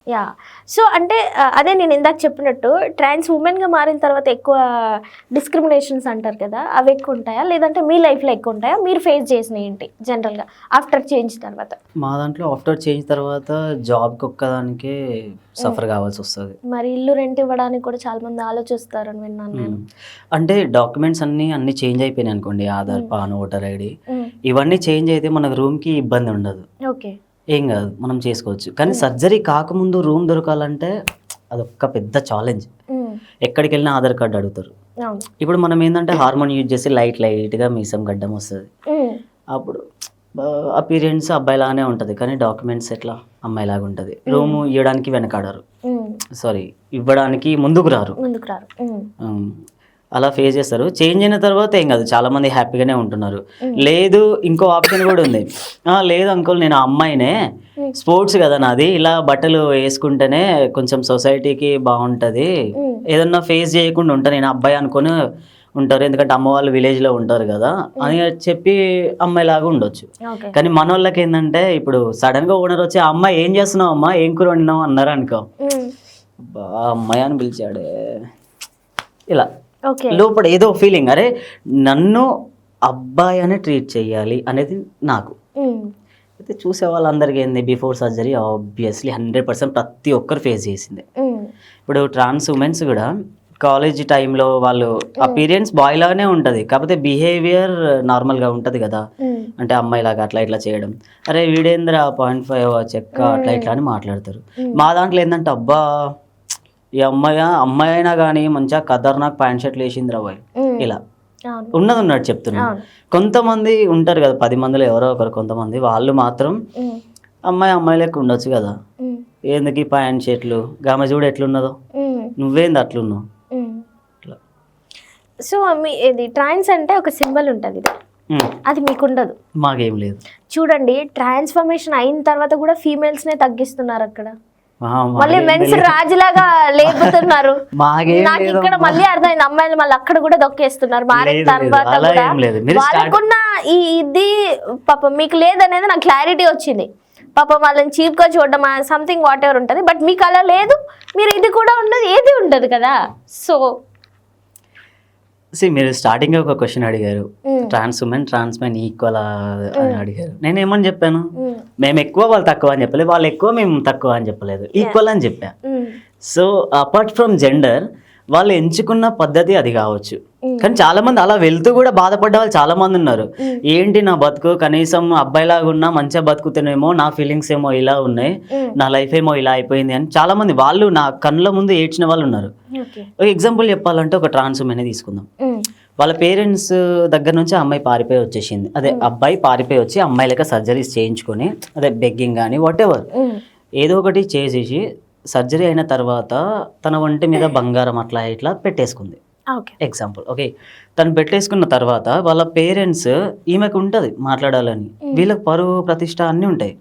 Yeah! So, అంటే అదే నేను ఇందాక చెప్పినట్టు ట్రాన్స్ వుమెన్‌గా మారిన తర్వాత ఎక్కువ డిస్క్రిమినేషన్స్ అంటారు కదా! అవి ఎక్కువ ఉంటాయా? లేదంటే మీ లైఫ్‌లో ఎక్కువ ఉంటాయా? మీరు ఫేస్ చేసినయి ఏంటి జనరల్‌గా ఆఫ్టర్ చేంజ్ తర్వాత? మా దాంట్లో ఆఫ్టర్ చేంజ్ తర్వాత జాబ్‌కి ఒక్కదానికే సఫర్ కావాల్సొస్తది. మరి ఇల్లు రెంట్ ఇవ్వడానికి కూడా చాలా మంది ఆలోచిస్తారని విన్నాను నేను. అంటే డాక్యుమెంట్స్ అన్నీ చేంజ్ అయిపోయినాయి అనుకోండి. ఆధార్, పాన్, ఓటర్ ఐడీ హ్మ్. ఇవన్నీ చేంజ్ అయితే మనకు రూమ్‌కి ఇబ్బంది ఉండదు. ఓకే. ఏం గాదు. మనం చేసుకోవచ్చు. కానీ సర్జరీ కాకముందు రూమ్ దొరకాలంటే అదొక్క పెద్ద ఛాలెంజ్. హ్మ్. ఎక్కడికెళ్ళినా ఆధార్ కార్డ్ అడుగుతారు. అవును. ఇప్పుడు మనం ఏందంటే హార్మోన్ యూజ్ చేసి లైట్‌గా మీసం గడ్డం వస్తది. హ్మ్. అప్పుడు అపియరెన్స్ అబ్బాయిలాగానే ఉంటది. కానీ డాక్యుమెంట్స్ ఎట్లా అమ్మాయిలాగా ఉంటది. రూమ్ ఇయ్యడానికి వెనకాడరు. హ్మ్. సారీ ఇవ్వడానికి ముందుకు రారు. ముందుకు రారు. హ్మ్. హ్మ్. అలా ఫేస్ చేస్తారు. చేంజ్ అయిన తర్వాత ఏం కాదు. చాలామంది హ్యాపీగానే ఉంటున్నారు. లేదు ఇంకో ఆప్షన్ కూడా ఉంది. లేదు అంకుల్ నేను ఆ అమ్మాయినే. స్పోర్ట్స్ కదా నాది. ఇలా బట్టలు వేసుకుంటేనే కొంచెం సొసైటీకి బాగుంటది. ఏదన్నా ఫేస్ చేయకుండా ఉంటా నేను అబ్బాయి అనుకొని ఉంటారు. ఎందుకంటే అమ్మ వాళ్ళు విలేజ్‌లో ఉంటారు కదా! అని చెప్పి అమ్మాయిలాగా ఉండొచ్చు. ఓకే. కానీ మనోళ్ళకి ఏందంటే ఇప్పుడు సడన్‌గా ఓనర్ వచ్చి, "ఆ అమ్మాయి ఏం చేస్తున్నావు అమ్మా? ఏం కూర వండినావు?" అన్నారనుకో. హ్మ్. అబ్బా! అమ్మాయి అని పిలిచాడే. ఇలా ఓకే. లోపల ఏదో ఫీలింగ్ అరే నన్ను అబ్బాయి అనే ట్రీట్ చేయాలి అనేది నాకు. హ్మ్. అయితే చూసే వాళ్ళందరికీ ఏంది బిఫోర్ సర్జరీ ఆబ్వియస్లీ 100% ప్రతి ఒక్కరు ఫేస్ చేసిందే. హ్మ్. ఇప్పుడు ట్రాన్స్ ఉమెన్స్ కూడా కాలేజ్ టైంలో వాళ్ళు అపీరియన్స్ బాయ్ లాగానే ఉంటుంది. కాకపోతే బిహేవియర్ నార్మల్గా ఉంటుంది కదా. హ్మ్. అంటే అమ్మాయిలాగా అట్లా ఇట్లా చేయడం. అరే వీడేంద్రా 0.5 చెక్క అట్లా ఇట్లా అని మాట్లాడతారు. మా దాంట్లో ఏంటంటే అబ్బా ఈ అమ్మాయి అయినా కానీ మంచిగా ఖతర్నాక్ ప్యాంట్ షర్ట్లు వేసిందిరా బాయ్ ఇలా అవును. ఉన్నట్టు చెప్తున్నా. అవును. కొంతమంది ఉంటారు కదా 10 మందిలో ఎవరో ఒకరు కొంతమంది వాళ్ళు మాత్రం హ్మ్. అమ్మాయి లెక్క ఉండొచ్చు కదా. హ్మ్. ఎందుకు ఈ ప్యాంట్ షర్ట్లు గామె చూడు ఎట్లున్నదో హ్మ్. నువ్వేంది అట్లున్నావు హ్మ్. అట్లా. సో, ఇది ట్రాన్స్ అంటే ఒక సింబల్ ఉంటది ఇది. అది మీకుండదు. మాకేం లేదు. చూడండి ట్రాన్స్‌ఫర్మేషన్ అయిన తర్వాత కూడా ఫీమేల్స్‌నే తగ్గిస్తున్నారు అక్కడ. మళ్ళీ మాకేం మెన్స్ తెలియదు. రాజులాగా లేపుతున్నారు. మాకేం నాకు ఇక్కడ లేదమ్మా. మళ్ళీ అర్థమైంది అమ్మాయిలు మళ్ళీ అక్కడ కూడా దొక్కేస్తున్నారు. మారిన లేదు, తర్వాత అలా కూడా ఏం లేదు. మీరు వాళ్ళకున్న ఇది పాపం మీకు లేదనేది నాకు క్లారిటీ వచ్చింది. పాపం వాళ్ళని చీప్ గా చూడడం సంథింగ్ వాట్ ఎవర్ ఉంటది. బట్ మీకు అలా లేదు. మీరు ఇది కూడా ఉండదు, ఏది ఉండదు కదా. సో మీరు స్టార్టింగ్ ఒక క్వశ్చన్ అడిగారు. ట్రాన్స్ ఉమెన్ ట్రాన్స్ మెన్ ఈక్వల్ అని అడిగారు. నేను ఏమని చెప్పాను? మేము ఎక్కువ వాళ్ళు తక్కువ అని చెప్పలేదు. వాళ్ళు ఎక్కువ మేము తక్కువ అని చెప్పలేదు. ఈక్వల్ అని చెప్పా. సో అపార్ట్ ఫ్రమ్ జెండర్ వాళ్ళు ఎంచుకున్న పద్ధతి అది కావచ్చు. కానీ చాలా మంది అలా వెళ్తూ కూడా బాధపడ్డ వాళ్ళు చాలా మంది ఉన్నారు. ఏంటి నా బతుకు కనీసం అబ్బాయిలాగా ఉన్నా మంచిగా బతుకుతానేమో, నా ఫీలింగ్స్ ఏమో ఇలా ఉన్నాయి, నా లైఫ్ ఏమో ఇలా అయిపోయింది అని చాలా మంది వాళ్ళు నా కళ్ళ ముందు ఏడ్చిన వాళ్ళు ఉన్నారు. ఎగ్జాంపుల్ చెప్పాలంటే ఒక ట్రాన్స్ ఉమెన్ తీసుకుందాం. వాళ్ళ పేరెంట్స్ దగ్గర నుంచి అమ్మాయి పారిపోయి వచ్చేసింది. అదే అబ్బాయి పారిపోయి వచ్చి అమ్మాయి లెక్క సర్జరీస్ చేయించుకొని అదే బెగ్గింగ్ కానీ వాట్ ఎవర్ ఏదో ఒకటి చేసేసి సర్జరీ అయిన తర్వాత తన ఒంటి మీద బంగారం అట్లా ఇట్లా పెట్టేసుకుంది. Example okay. తను పెట్టేసుకున్న తర్వాత వాళ్ళ పేరెంట్స్ ఈమెకు ఉంటుంది మాట్లాడాలని, వీళ్ళకి పరువు ప్రతిష్ట అన్నీ ఉంటాయి.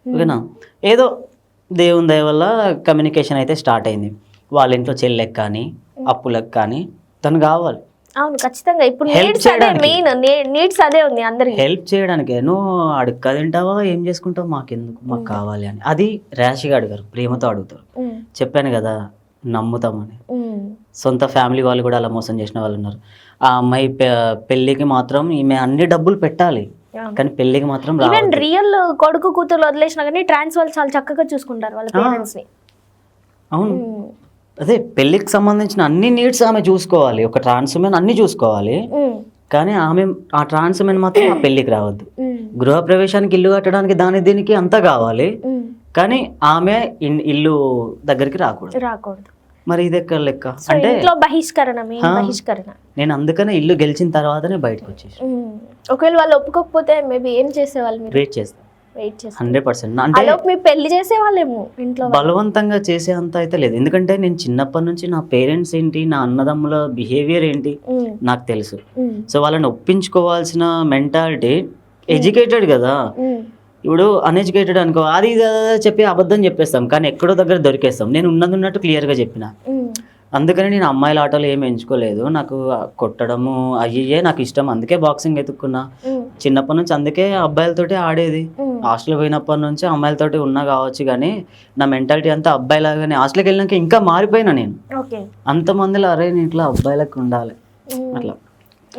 ఓకేనా. ఏదో దేవుని దయ వల్ల కమ్యూనికేషన్ అయితే స్టార్ట్ అయింది. వాళ్ళ ఇంట్లో చెల్లెకి కానీ అప్పులకు కానీ తను కావాలి. అవును ఖచ్చితంగా. ఇప్పుడు నీడ్స్ అదే ఉంది అందరికి. హెల్ప్ చేయడానికి నువ్వు అడుక్క తింటావా ఏం చేసుకుంటావు మాకెందుకు మాకు కావాలి అని అది ర్యాష్గా అడిగారు, ప్రేమతో అడుగుతారు. చెప్పాను కదా నమ్ముతామని. సొంత ఫ్యామిలీ వాళ్ళు కూడా అలా మోసం చేసిన వాళ్ళు ఉన్నారు. ఆ అమ్మాయి పెళ్ళికి మాత్రం ఈమె అన్ని డబ్బులు పెట్టాలి కానీ పెళ్ళికి మాత్రం రియల్ కొడుకు కూతురు వదిలేసినా కానీ ట్రాన్స్ వాళ్ళు చాలా చక్కగా చూసుకుంటారు వాళ్ళ పేరెంట్స్ ని. అవును అదే పెళ్ళికి సంబంధించిన అన్ని నీడ్స్ ఆమె చూసుకోవాలి. ఒక ట్రాన్స్ ఉమెన్ అన్ని చూసుకోవాలి. కానీ ఆమె ఆ ట్రాన్స్ ఉమెన్ మాత్రం ఆ పెళ్ళికి రావద్దు. గృహప్రవేశానికి ఇల్లు కట్టడానికి దీనికి అంతా కావాలి. కానీ ఆమె ఇల్లు దగ్గరికి రాకూడదు. మరి ఇది ఎక్కడ లెక్క అంటే బహిష్కరణ. నేను అందుకనే ఇల్లు గెలిచిన తర్వాతనే బయటకు వచ్చేసి. ఒకవేళ వాళ్ళు ఒప్పుకోకపోతే మేబీ ఏం చేసేవాళ్ళు? వెయిట్ చేస్తాను 100%. అంటే పెళ్లి చేసేవాళ్ళేమో ఇంట్లో బలవంతంగా చేసే అంత అయితే లేదు. ఎందుకంటే నేను చిన్నప్పటి నుంచి నా పేరెంట్స్ ఏంటి, నా అన్నదమ్ముల బిహేవియర్ ఏంటి నాకు తెలుసు. సో వాళ్ళని ఒప్పించుకోవాల్సిన మెంటాలిటీ ఎడ్యుకేటెడ్ కదా. ఇప్పుడు అన్ఎడ్యుకేటెడ్ అనుకో అది చెప్పి అబద్ధం చెప్పేస్తాం కానీ ఎక్కడో దగ్గర దొరికేస్తాం. నేను ఉన్నట్టు క్లియర్గా చెప్పిన. అందుకని నేను అమ్మాయిల ఆటలు ఏమి ఎంచుకోలేదు. నాకు కొట్టడము అయ్యే నాకు ఇష్టం. అందుకే బాక్సింగ్ ఎత్తుక్కున్నా చిన్నప్పటి నుంచి. అందుకే అబ్బాయిలతోటి ఆడేది. హాస్టల్ పోయినప్పటి నుంచి అమ్మాయిలతోటి ఉన్నా కావచ్చు, కానీ నా మెంటాలిటీ అంతా అబ్బాయిలాగానే. హాస్టల్కి వెళ్ళినాక ఇంకా మారిపోయినా నేను. ఓకే అంతమందిలో అరే నేను ఇట్లా అబ్బాయిలకు ఉండాలి అట్లా.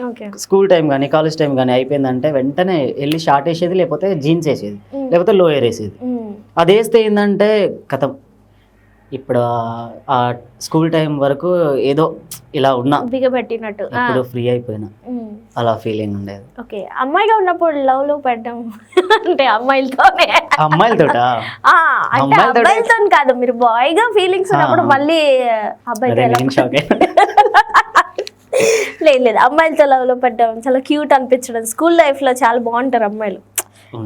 ఓకే స్కూల్ టైం కానీ కాలేజ్ టైం కానీ అయిపోయిందంటే వెంటనే వెళ్ళి షార్ట్ వేసేది, లేకపోతే జీన్స్ వేసేది, లేకపోతే లోయర్ వేసేది. అది వేస్తే ఏంటంటే కథం. ఇప్పుడు ఆ స్కూల్ టైం వరకు ఏదో ఇలా ఉన్నా, బిగబెట్టినట్టు. ఇప్పుడు ఫ్రీ అయిపోయినా అలా ఫీలింగ్ ఉండేది. ఓకే, అమ్మాయిగా ఉన్నప్పుడు లవ్ లో పడ్డం అంటే అమ్మాయిలతోనే. అమ్మాయిలతోట అంటే అబ్బాయిలతో కాదు, మీరు బాయ్ గా ఫీలింగ్స్ ఉన్నప్పుడు మళ్ళీ అబ్బాయి షాక్. లేదు లేదు, అమ్మాయిలతో లవ్ లో పడ్డం చాలా క్యూట్ అనిపించడం. స్కూల్ లైఫ్ లో చాలా బాగుంటారు అమ్మాయిలు,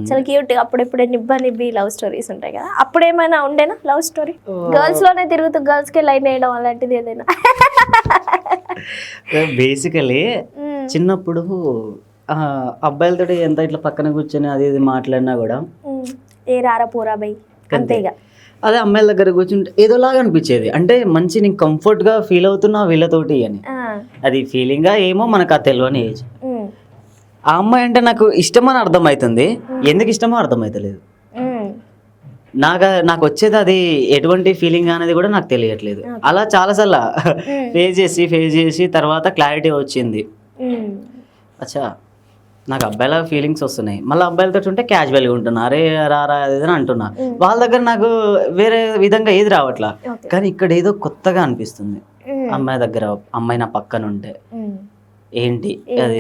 చాలా క్యూట్. అప్పుడెప్పుడే నిబ్బి లవ్ స్టోరీస్ ఉంటాయి కదా, అప్పుడు ఏమైనా ఉండేనా లవ్ స్టోరీ? గర్ల్స్ లోనే తిరుగుతూ గర్ల్స్ కి లైన్ వేయడం అలాంటిది ఏదైనా? బేసికలీ చిన్నప్పుడు అబ్బాయిలతో ఎంత ఇట్లా పక్కన కూర్చొని అది ఇది మాట్లాడినా కూడా ఏ రారా పోరా బై అంతేగా. అదే అమ్మాయిల దగ్గర కూర్చుంటే ఏదోలాగా అనిపించేది. అంటే మంచి నేను కంఫర్ట్ గా ఫీల్ అవుతున్నా వీళ్ళతోటి అని. అది ఫీలింగ్ గా ఏమో మనకు ఆ తెలియని ఏజ్. ఆ అమ్మాయి అంటే నాకు ఇష్టమని అర్థమవుతుంది, ఎందుకు ఇష్టమో అర్థమవుతలేదు. నాకు వచ్చేది అది ఎటువంటి ఫీలింగ్ అనేది కూడా నాకు తెలియట్లేదు. అలా చాలాసార్లు ఫేస్ చేసి తర్వాత క్లారిటీ వచ్చింది. అచ్చా నాకు అబ్బాయిల ఫీలింగ్స్ వస్తున్నాయి, మళ్ళీ అబ్బాయిలతో ఉంటే క్యాజువల్గా ఉంటున్నా, అరే రారా అది అని అంటున్నా. వాళ్ళ దగ్గర నాకు వేరే విధంగా ఏది రావట్లా, కానీ ఇక్కడ ఏదో కొత్తగా అనిపిస్తుంది. అమ్మాయి దగ్గర అమ్మాయి నా పక్కన ఉంటే ఏంటి అది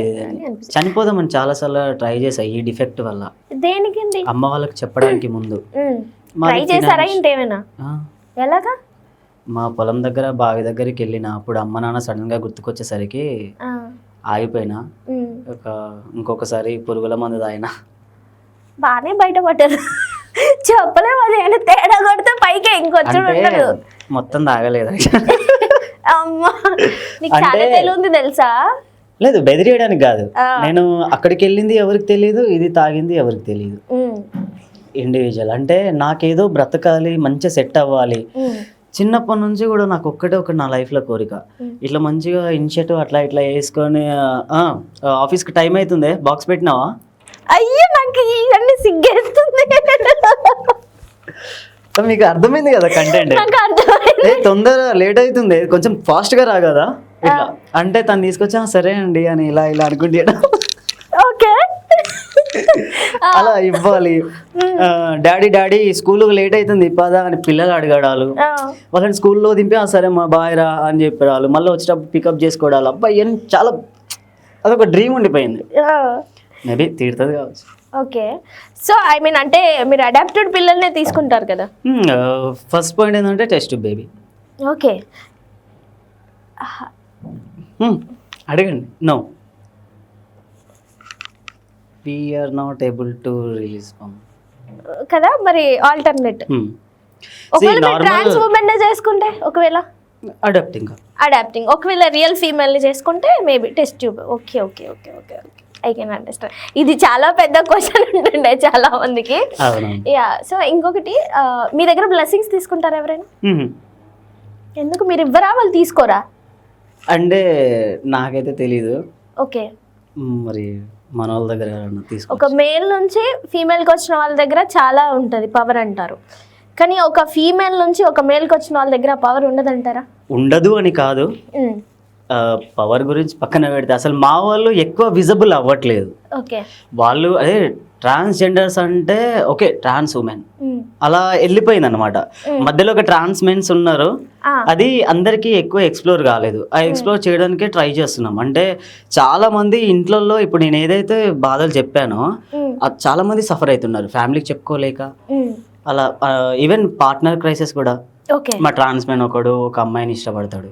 చనిపోదామని చాలాసార్లు ట్రై చేసా ఈ డిఫెక్ట్ వల్ల. దేనికండి? అమ్మ వాళ్ళకి చెప్పడానికి ముందు ఎలాగా? మా పొలం దగ్గర బావి దగ్గరికి వెళ్ళిన అప్పుడు అమ్మ నాన్న సడన్ గా గుర్తుకొచ్చేసరికి ఆగిపోయినా. ఇంకొకసారి పురుగుల మందు తాగినా. బాగానే బయటపడ్డారు, చెప్పలేము. అది తేడా కొడితే పైకి ఇంకొచ్చాడు. మొత్తం తాగలేదు. అమ్మా నీకు చాలా తెలివి తెలుసా? లేదు, బెదిరియడానికి కాదు. నేను అక్కడికి వెళ్ళింది ఎవరికి తెలియదు, ఇది తాగింది ఎవరికి తెలియదు. ఇండివిజువల్ అంటే నాకేదో బ్రతకాలి, మంచిగా సెట్ అవ్వాలి. చిన్నప్పటి నుంచి కూడా నాకు ఒక్కటే ఒకటి నా లైఫ్లో కోరిక, ఇట్లా మంచిగా ఇనిషియేటివ్ అట్లా ఇట్లా వేసుకొని ఆఫీస్కి టైం అవుతుంది బాక్స్ పెట్టినావా? అయ్యో నాకు ఇవన్నీ సిగ్గేస్తుంది. మీకు అర్థమైంది కదా కంటెంట్. తొందర లేట్ అవుతుంది, కొంచెం ఫాస్ట్గా రా కదా ఇట్లా అంటే తను తీసుకొచ్చా సరే అండి అని ఇలా అనుకుంటే అలా ఇవ్వాలి. డాడీ స్కూల్ లేట్ అవుతుంది పదా అని పిల్లలు అడగడాలు, వాళ్ళని స్కూల్లో దింపి సరే మా బాయ్ రా అని చెప్పారు. మళ్ళీ వచ్చేటప్పుడు పికప్ చేసుకోవడాలు. అబ్బాయి చాలా అదొక డ్రీమ్ ఉండిపోయింది. మేబీ తీరుతుంది కావచ్చు. ఓకే, సో ఐ మీన్ అంటే మీరు అడాప్టెడ్ పిల్లల్నే తీసుకుంటారు కదా. ఫస్ట్ పాయింట్ ఏంటంటే టెస్ట్ బేబీ. ఓకే, అడగండి. No we are not able to release sperm కదా. మరి ఆల్టర్నేట్ ఒకవేళ ట్రాన్స్ ఉమెన్ ని చేసుకుంటే, ఒకవేళ అడాప్టింగ్ ఒకవేళ రియల్ ఫీమేల్ ని చేసుకుంటే maybe test tube. Okay okay okay okay okay, I can understand. ఇది చాలా పెద్ద క్వశ్చన్ ఉంటుండే చాలా మందికి. యా, సో ఇంకొకటి, మీ దగ్గర బ్లెస్సింగ్స్ తీసుకుంటారా ఎవరైనా? ఎందుకు మీరు ఇవ్వరా, వాళ్ళు తీసుకోరా? అంటే నాకైతే తెలీదు. ఓకే, మరి మన వాళ్ళ దగ్గర ఒక మేల్ నుంచి ఫీమేల్కి వచ్చిన వాళ్ళ దగ్గర చాలా ఉంటుంది పవర్ అంటారు, కానీ ఒక ఫీమేల్ నుంచి ఒక మేల్కి వచ్చిన వాళ్ళ దగ్గర పవర్ ఉండదంటారా? ఉండదు అని కాదు, పవర్ గురించి పక్కన పెడితే అసలు మా వాళ్ళు ఎక్కువ విజిబుల్ అవ్వట్లేదు. ఓకే, వాళ్ళు అదే ట్రాన్స్జెండర్స్ అంటే ఓకే ట్రాన్స్ ఉమెన్ అలా వెళ్ళిపోయింది అనమాట. మధ్యలో ఒక ట్రాన్స్ మెన్స్ ఉన్నారు, అది అందరికీ ఎక్కువ ఎక్స్ప్లోర్ కాలేదు. ఆ ఎక్స్ప్లోర్ చేయడానికే ట్రై చేస్తున్నాం. అంటే చాలా మంది ఇంట్లో ఇప్పుడు నేను ఏదైతే బాధలు చెప్పానో అది చాలా మంది సఫర్ అవుతున్నారు, ఫ్యామిలీకి చెప్పుకోలేక. అలా ఈవెన్ పార్ట్నర్ క్రైసిస్ కూడా. మా ట్రాన్స్ మెన్ ఒకడు ఒక అమ్మాయిని ఇష్టపడతాడు,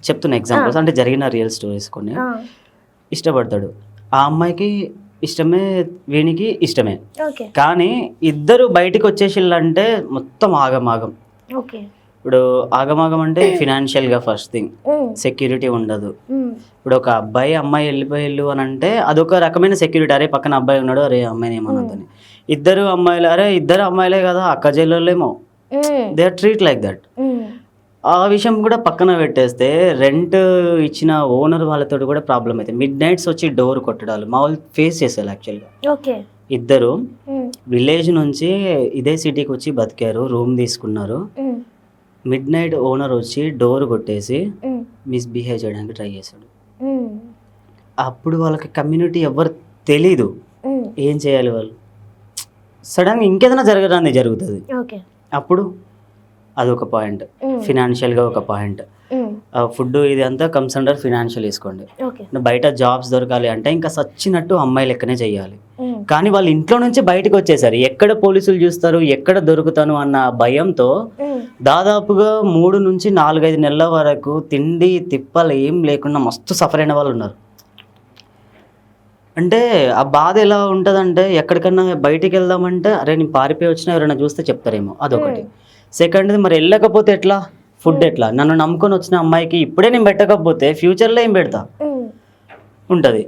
చెప్తున్న ఎగ్జాంపుల్స్ అంటే జరిగిన రియల్ స్టోరీస్ కొన్ని. ఇష్టపడతాడు, ఆ అమ్మాయికి ఇష్టమే, వీనికి ఇష్టమే, కానీ ఇద్దరు బయటికి వచ్చేసిల్లంటే మొత్తం ఆగమాగం. ఇప్పుడు ఆగమాగం అంటే ఫినాన్షియల్గా ఫస్ట్ థింగ్, సెక్యూరిటీ ఉండదు. ఇప్పుడు ఒక అబ్బాయి అమ్మాయి వెళ్ళిపోయిల్లు అని అంటే అదొక రకమైన సెక్యూరిటీ. అరే పక్కన అబ్బాయి ఉన్నాడు, అరే అమ్మాయిని ఏమన్నదని. ఇద్దరు అమ్మాయిలు, అరే ఇద్దరు అమ్మాయిలే కదా అక్క చెల్లెళ్ళేమో, they are treat like that. ఆ విషయం కూడా పక్కన పెట్టేస్తే రెంట్ ఇచ్చిన ఓనర్ వాళ్ళతో కూడా ప్రాబ్లం అయితే మిడ్ నైట్స్ వచ్చి డోర్ కొట్టడాలు మా వాళ్ళు ఫేస్ చేశారు యాక్చువల్గా. ఇద్దరు విలేజ్ నుంచి ఇదే సిటీకి వచ్చి బతికారు, రూమ్ తీసుకున్నారు. మిడ్ నైట్ ఓనర్ వచ్చి డోర్ కొట్టేసి మిస్బిహేవ్ చేయడానికి ట్రై చేశాడు. అప్పుడు వాళ్ళకి కమ్యూనిటీ ఎవరు తెలీదు, ఏం చేయాలి వాళ్ళు. సడన్గా ఇంకేదైనా జరగడానికి జరుగుతుంది. అప్పుడు అదొక పాయింట్, ఫినాన్షియల్గా ఒక పాయింట్. ఫుడ్ ఇది అంతా కమ్స్ అండర్ ఫినాన్షియల్ వేసుకోండి. బయట జాబ్స్ దొరకాలి అంటే ఇంకా సచ్చినట్టు అమ్మాయి లెక్కనే చేయాలి. కానీ వాళ్ళు ఇంట్లో నుంచి బయటకు వచ్చేసారు. ఎక్కడ పోలీసులు చూస్తారు, ఎక్కడ దొరుకుతాను అన్న భయంతో దాదాపుగా 3 నుంచి 4-5 నెలల వరకు తిండి తిప్పలు ఏం లేకుండా మస్తు సఫర్ అయిన వాళ్ళు ఉన్నారు. అంటే ఆ బాధ ఎలా ఉంటుందంటే, ఎక్కడికన్నా బయటికి వెళ్దామంటే అరే నేను పారిపోయి వచ్చినా ఎవరైనా చూస్తే చెప్తారేమో, అదొకటి. సెకండ్ది మరి వెళ్ళకపోతే ఎట్లా, ఫుడ్ ఎట్లా, నన్ను నమ్ముకొని వచ్చిన అమ్మాయికి ఇప్పుడే నేను పెట్టకపోతే ఫ్యూచర్లో ఏం పెడతా ఉంటుంది.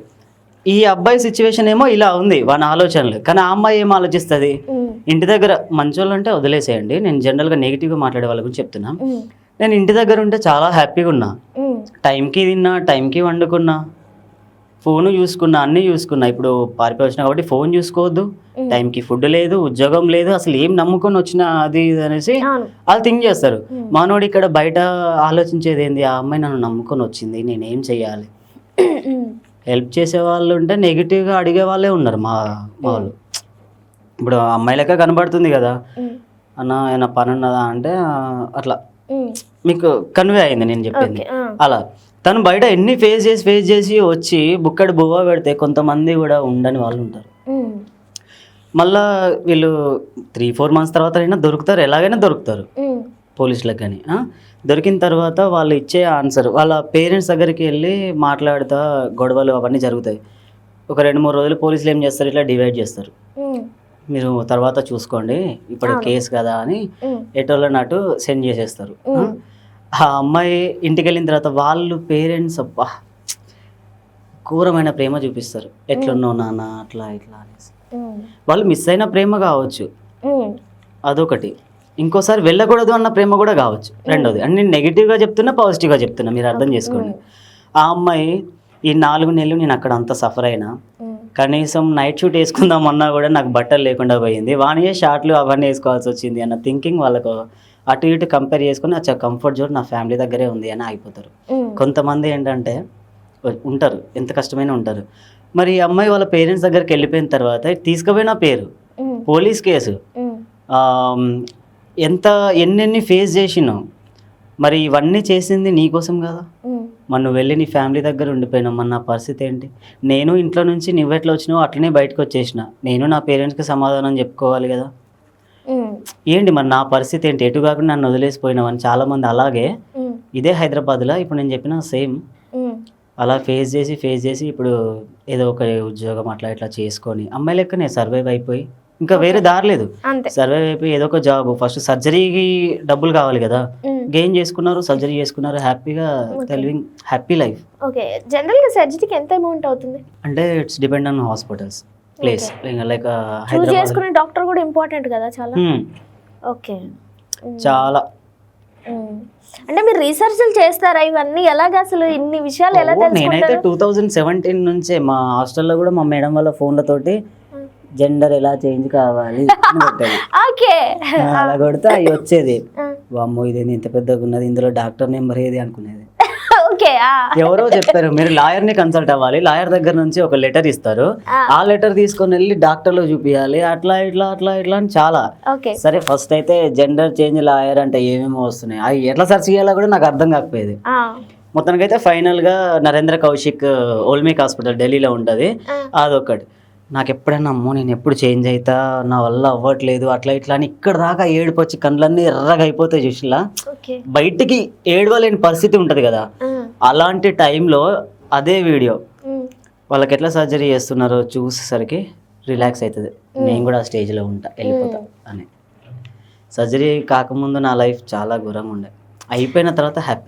ఈ అబ్బాయి సిచ్యువేషన్ ఏమో ఇలా ఉంది, వాని ఆలోచనలు. కానీ ఆ అమ్మాయి ఏం ఆలోచిస్తుంది, ఇంటి దగ్గర మంచోళ్ళు అంటే వదిలేసేయండి, నేను జనరల్గా నెగిటివ్గా మాట్లాడే వాళ్ళ గురించి చెప్తున్నా. నేను ఇంటి దగ్గర ఉంటే చాలా హ్యాపీగా ఉన్నా, టైంకి తిన్నా, టైంకి వండుకున్నా, ఫోన్ చూసుకున్నా, అన్నీ చూసుకున్నా. ఇప్పుడు పారిపోయి వచ్చినా కాబట్టి ఫోన్ చూసుకోవద్దు, టైంకి ఫుడ్ లేదు, ఉద్యోగం లేదు, అసలు ఏం నమ్ముకొని వచ్చినా అది అనేసి వాళ్ళు థింక్ చేస్తారు. మనోడు ఇక్కడ బయట ఆలోచించేది ఏంది, ఆ అమ్మాయి నన్ను నమ్ముకొని వచ్చింది, నేనేం చెయ్యాలి. హెల్ప్ చేసే వాళ్ళు ఉంటే నెగిటివ్గా అడిగే వాళ్ళే ఉన్నారు మా వాళ్ళు. ఇప్పుడు అమ్మాయి లెక్క కనబడుతుంది కదా, అన్న ఏమైనా పని ఉన్నదా అంటే అట్లా మీకు కన్వే అయింది నేను చెప్పింది. అలా తను బయట ఎన్ని ఫేస్ చేసి వచ్చి బుక్కడి బువ్వ పెడితే కొంతమంది కూడా ఉండని వాళ్ళు ఉంటారు. మళ్ళా వీళ్ళు 3-4 months తర్వాత అయినా దొరుకుతారు, ఎలాగైనా దొరుకుతారు పోలీసులకు. కానీ దొరికిన తర్వాత వాళ్ళు ఇచ్చే ఆన్సర్, వాళ్ళ పేరెంట్స్ దగ్గరికి వెళ్ళి మాట్లాడుతా గొడవలు అవన్నీ జరుగుతాయి. ఒక 2-3 రోజులు పోలీసులు ఏం చేస్తారు, ఇట్లా డివైడ్ చేస్తారు, మీరు తర్వాత చూసుకోండి, ఇప్పుడు కేసు కదా అని ఎటోళ్ళనట్టు సెండ్ చేసేస్తారు. ఆ అమ్మాయి ఇంటికి వెళ్ళిన తర్వాత వాళ్ళు పేరెంట్స్ అబ్బా క్రూరమైన ప్రేమ చూపిస్తారు, ఎట్లున్నావు నాన్న అట్లా ఇట్లా అనేసి. వాళ్ళు మిస్ అయిన ప్రేమ కావచ్చు, అదొకటి. ఇంకోసారి వెళ్ళకూడదు అన్న ప్రేమ కూడా కావచ్చు, రెండోది. అంటే నేను నెగిటివ్గా చెప్తున్నా, పాజిటివ్గా చెప్తున్నా, మీరు అర్థం చేసుకోండి. ఆ అమ్మాయి ఈ 4 నెలలు నేను అక్కడ అంతా సఫర్ అయినా, కనీసం నైట్ షూట్ వేసుకుందామన్నా కూడా నాకు బట్టలు లేకుండా పోయింది, వానియే షార్ట్లు అవన్నీ వేసుకోవాల్సి వచ్చింది అన్న థింకింగ్ వాళ్ళకు అటు ఇటు కంపేర్ చేసుకుని అచ్చా కంఫర్ట్ జోన్ నా ఫ్యామిలీ దగ్గరే ఉంది అని అయిపోతారు. కొంతమంది ఏంటంటే ఉంటారు, ఎంత కష్టమైనా ఉంటారు. మరి ఈ అమ్మాయి వాళ్ళ పేరెంట్స్ దగ్గరికి వెళ్ళిపోయిన తర్వాత తీసుకుపోయిన పేరు, పోలీస్ కేసు, ఎన్నెన్ని ఫేస్ చేసినావు. మరి ఇవన్నీ చేసింది నీకోసం కదా, మరి నువ్వు వెళ్ళి నీ ఫ్యామిలీ దగ్గర ఉండిపోయినావు. మరి నా పరిస్థితి ఏంటి, నేను ఇంట్లో నుంచి నువ్వెట్లా వచ్చినావు అట్లనే బయటకు వచ్చేసిన, నేను నా పేరెంట్స్కి సమాధానం చెప్పుకోవాలి కదా. ఏంటి మరి నా పరిస్థితి ఏంటి, ఎటు కాకుండా నన్ను వదిలేసిపోయినావు అని చాలామంది అలాగే ఇదే హైదరాబాద్లో ఇప్పుడు నేను చెప్పిన సేమ్ అలా ఫేస్ చేసి ఇప్పుడు ఏదో ఒక ఉద్యోగం అట్లా ఇట్లా చేసుకొని అమ్మాయి లెక్కనే సర్వైవ్ అయిపోయి ఇంకా వేరే దారి లేదు, సర్వైవ్ అయిపోయి ఏదో ఒక జాబ్. ఫస్ట్ సర్జరీకి డబ్బులు కావాలి కదా, గెయిన్ చేసుకున్నారు, సర్జరీ చేసుకున్నారు, హ్యాపీగా లివింగ్ హ్యాపీ లైఫ్. ఓకే, జనరల్గా సర్జరీకి ఎంత అమౌంట్ అవుతుంది అంటే? It's depend on hospitals place, like choose చేసుకునే డాక్టర్ కూడా ఇంపార్టెంట్ కదా చాలా. ఓకే, చాలా. అంటే మీరు రీసెర్చ్లు చేస్తారా ఇవన్నీ, ఎలాగ అసలు ఇన్ని విషయాలు ఎలా తెలుసుకుంటారు? నేనైతే 2017 నుంచే మా హాస్టల్లో కూడా మా మేడం వాళ్ళ ఫోన్లతోటి జెండర్ ఎలా చేంజ్ కావాలి అలా కొడితే అవి వచ్చేది. వామ్మో ఇదేంది ఇంత పెద్దగా ఉన్నది, ఇందులో డాక్టర్ నెంబర్ ఏది అనుకునేది. ఎవరో చెప్తారు మీరు లాయర్ని కన్సల్ట్ అవ్వాలి, లాయర్ దగ్గర నుంచి ఒక లెటర్ ఇస్తారు, ఆ లెటర్ తీసుకొని వెళ్ళి డాక్టర్లో చూపించాలి, అట్లా ఇట్లా అని చాలా. సరే ఫస్ట్ అయితే జెండర్ చేంజ్ లాయర్ అంటే ఏమేమో వస్తున్నాయి, అవి ఎట్లా సెర్చ్ చేయాలో కూడా నాకు అర్థం కాకపోయేది. మొత్తానికైతే ఫైనల్గా నరేంద్ర కౌశిక్ ఓల్మిక్ హాస్పిటల్ ఢిల్లీలో ఉంటుంది, అదొకటి. నాకు ఎప్పుడైనా అమ్మో నేను ఎప్పుడు చేంజ్ అవుతా, నా వల్ల అవ్వట్లేదు అట్లా ఇట్లా అని ఇక్కడ దాకా ఏడుపు వచ్చి కళ్ళన్నీ ఎర్రగా అయిపోతాయి చూసిలా, బయటికి ఏడవలేని పరిస్థితి ఉంటుంది కదా. అలాంటి టైంలో అదే వీడియో వాళ్ళకి ఎట్లా సర్జరీ చేస్తున్నారో చూసేసరికి రిలాక్స్ అవుతుంది, నేను కూడా ఆ స్టేజ్లో ఉంటా వెళ్ళిపోతా అని. సర్జరీ కాకముందు నా లైఫ్ చాలా ఘోరంగా ఉండే, అయిపోయిన తర్వాత హ్యాపీగా.